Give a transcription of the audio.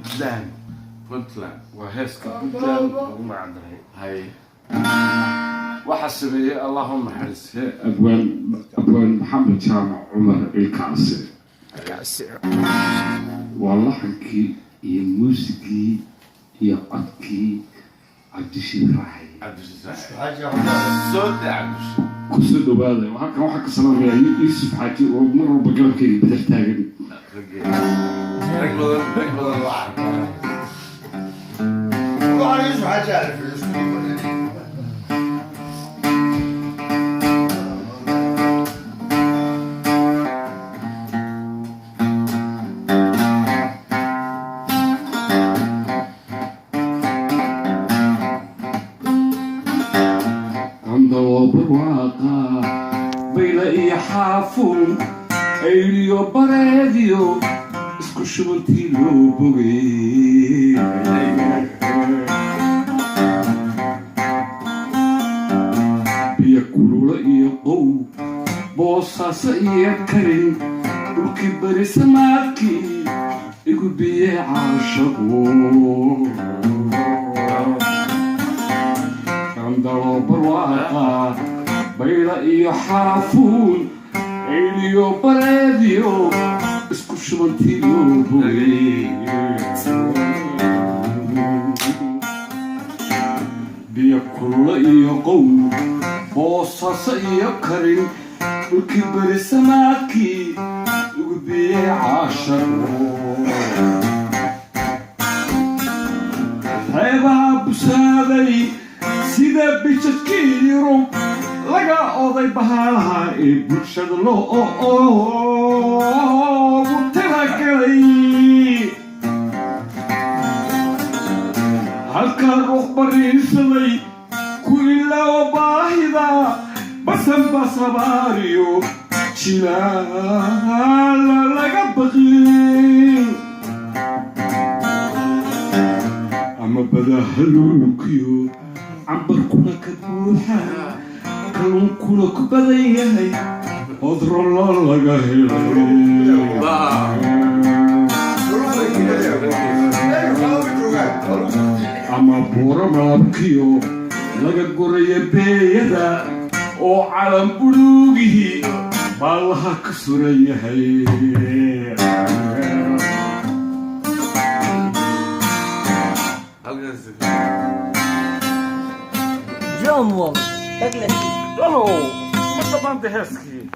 puntland waa heeska puntland ugu macdahay hay waxa sameeyay allahumma naxariiste abwaan maxamed jaamac cumar ilkaasi waa laxankii iyo muusigii iyo codkii cabdishiid raaxay kusoo dhawaada halkan waxaa ka salaamaya yuusuf xaaji oo mar walba galabkayga badar taagan بيلا يحافون أيليو براديو اسكو شملتي لو بوغي بياكلوا لأيقو بوصاص يكرين والكبر سماكي يقول بيا عاشقو عندنا برواقة بيلا يحافون إليو براديو اسكو شمنتي لو بوغي بياكل يقو بوصاص يكرين والكبر سماكي وبيع عاشقو هيبا بسادي سيدا بيشكيرو laga oday bahalaha ee bulshada loo talagalay halka ruux bariisaday ku ilaa baahida basan basabaariyo jilaala laga baqin ama badahaluukiyo cambarkuna ka buuxa كلو كبديه أضر الله لقاه أما بورا مابكيو لقى قرية بيدا أو علم بلوغه بالها كسرية John Wall, Douglas. Oh, mas tá bom de resqui.